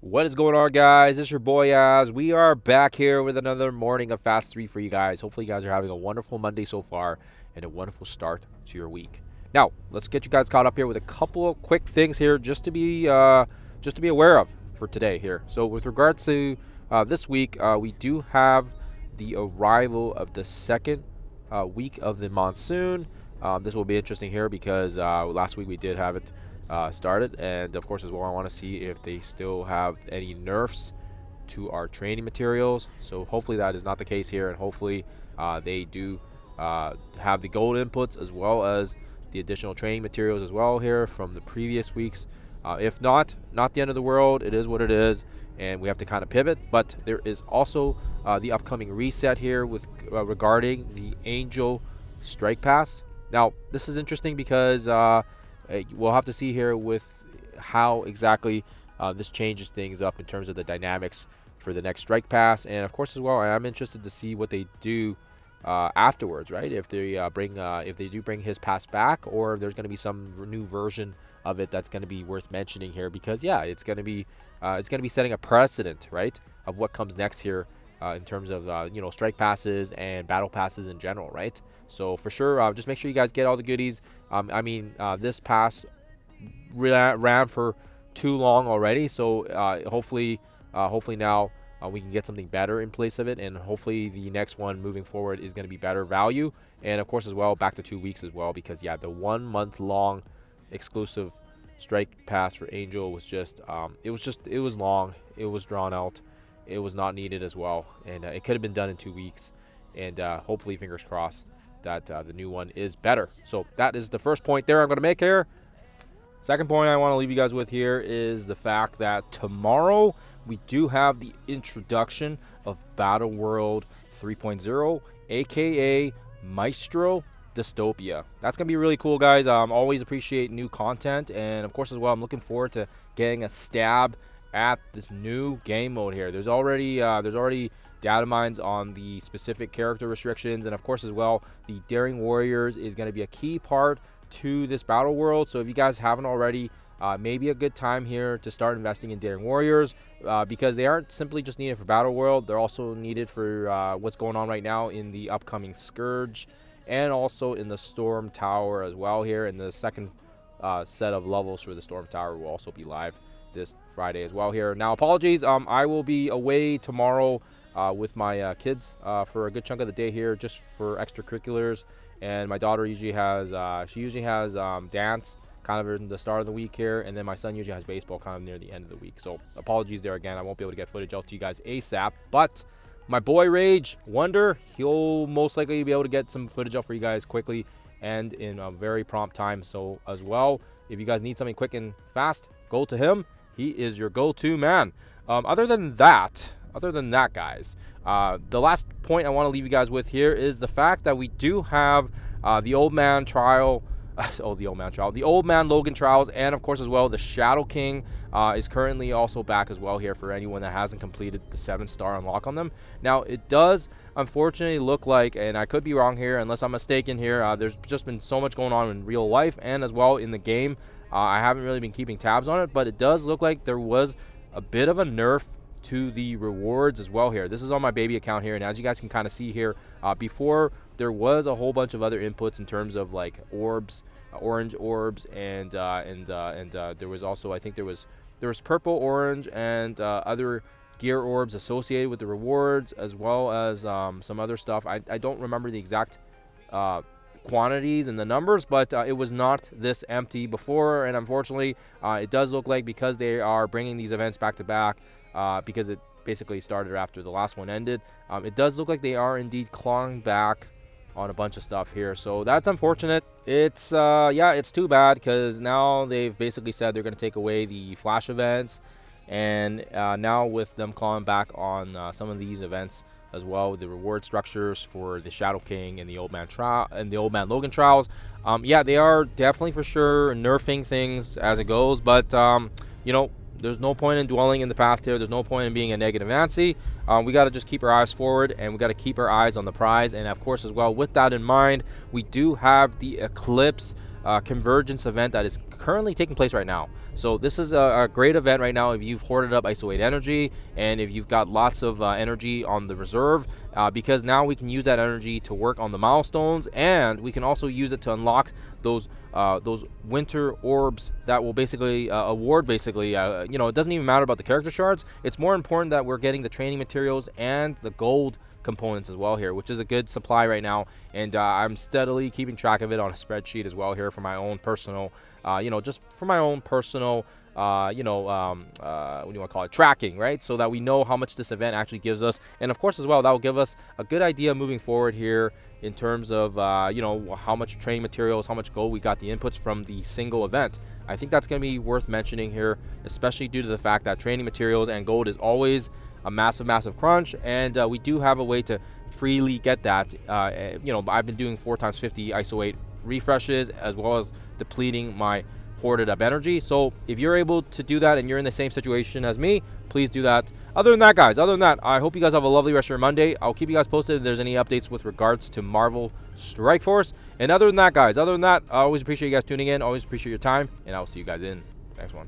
What is going on, guys? It's your boy Az. We are back here with another morning of Fast 3 for you guys. Hopefully you guys are having a wonderful Monday so far and a wonderful start to your week. Now, let's get you guys caught up here with a couple of quick things here just to be aware of for today here. So with regards to this week, we do have the arrival of the second week of the monsoon. This will be interesting here because last week we did have it started, and of course as well I want to see if they still have any nerfs to our training materials. So hopefully that is not the case here, and hopefully they do have the gold inputs as well as the additional training materials as well here from the previous weeks. If not the end of the world. It is what it is, and we have to kind of pivot. But there is also the upcoming reset here with regarding the Angel Strike Pass. Now this is interesting because we'll have to see here with how exactly this changes things up in terms of the dynamics for the next strike pass, and of course as well I am interested to see what they do afterwards, right? If they do bring his pass back, or if there's going to be some new version of it that's going to be worth mentioning here, because yeah, it's going to be setting a precedent, right, of what comes next here in terms of strike passes and battle passes in general, right? So for sure, just make sure you guys get all the goodies. This pass ran for too long already, so hopefully now we can get something better in place of it, and hopefully the next one moving forward is going to be better value. And of course as well, back to 2 weeks as well, because yeah, the 1 month long exclusive strike pass for Angel was it was long, it was drawn out, it was not needed as well, and it could have been done in 2 weeks. And hopefully, fingers crossed, that the new one is better. So that is the first point there I'm going to make here. Second point I want to leave you guys with here is the fact that tomorrow we do have the introduction of Battle World 3.0, aka Maestro Dystopia. That's going to be really cool, guys. Always appreciate new content, and of course as well I'm looking forward to getting a stab at this new game mode here. There's already data mines on the specific character restrictions, and of course as well the Daring Warriors is going to be a key part to this battle world. So if you guys haven't already, maybe a good time here to start investing in Daring Warriors, because they aren't simply just needed for battle world, they're also needed for what's going on right now in the upcoming Scourge, and also in the Storm Tower as well here. And the second set of levels for the Storm Tower will also be live this Friday as well here. Now apologies, I will be away tomorrow with my kids for a good chunk of the day here, just for extracurriculars. And my daughter usually has dance kind of in the start of the week here, and then my son usually has baseball kind of near the end of the week. So apologies there again, I won't be able to get footage out to you guys ASAP, but my boy Rage Wonder, he'll most likely be able to get some footage out for you guys quickly and in a very prompt time. So as well, if you guys need something quick and fast, go to him. He is your go-to man. Other than that, guys, the last point I want to leave you guys with here is the fact that we do have the Old Man Trial, the Old Man Logan Trials, and of course as well the Shadow King is currently also back as well here for anyone that hasn't completed the 7-star unlock on them. Now it does unfortunately look like, and I could be wrong here unless I'm mistaken here, there's just been so much going on in real life and as well in the game. I haven't really been keeping tabs on it, but it does look like there was a bit of a nerf to the rewards as well here. This is on my baby account here, and as you guys can kind of see here, before there was a whole bunch of other inputs in terms of like orbs, orange orbs, and there was also, I think there was purple, orange, and other gear orbs associated with the rewards, as well as some other stuff. I don't remember the exact quantities and the numbers, but it was not this empty before. And unfortunately it does look like, because they are bringing these events back to back, because it basically started after the last one ended, it does look like they are indeed clawing back on a bunch of stuff here. So that's unfortunate. It's it's too bad, because now they've basically said they're going to take away the flash events, and now with them clawing back on some of these events as well, the reward structures for the Shadow King and the Old Man Trial and the Old Man Logan Trials, they are definitely for sure nerfing things as it goes. But there's no point in dwelling in the past here. There's no point in being a negative Nancy. We got to just keep our eyes forward, and we got to keep our eyes on the prize. And of course as well, with that in mind, we do have the Eclipse convergence event that is currently taking place right now. So this is a great event right now if you've hoarded up ISO 8 energy and if you've got lots of energy on the reserve, because now we can use that energy to work on the milestones, and we can also use it to unlock those winter orbs that will basically award basically you know, it doesn't even matter about the character shards. It's more important that we're getting the training materials and the gold components as well here, which is a good supply right now, and I'm steadily keeping track of it on a spreadsheet as well here for my own personal you know, just for my own personal you know, what do you want to call it, tracking, right? So that we know how much this event actually gives us, and of course as well that will give us a good idea moving forward here in terms of you know, how much training materials, how much gold we got the inputs from the single event. I think that's going to be worth mentioning here, especially due to the fact that training materials and gold is always a massive crunch, and we do have a way to freely get that. You know, I've been doing 4x50 ISO 8 refreshes as well as depleting my hoarded up energy. So if you're able to do that and you're in the same situation as me, please do that. Other than that, guys, I hope you guys have a lovely rest of your Monday. I'll keep you guys posted if there's any updates with regards to Marvel Strike Force. And other than that, guys, I always appreciate you guys tuning in, always appreciate your time, and I'll see you guys in the next one.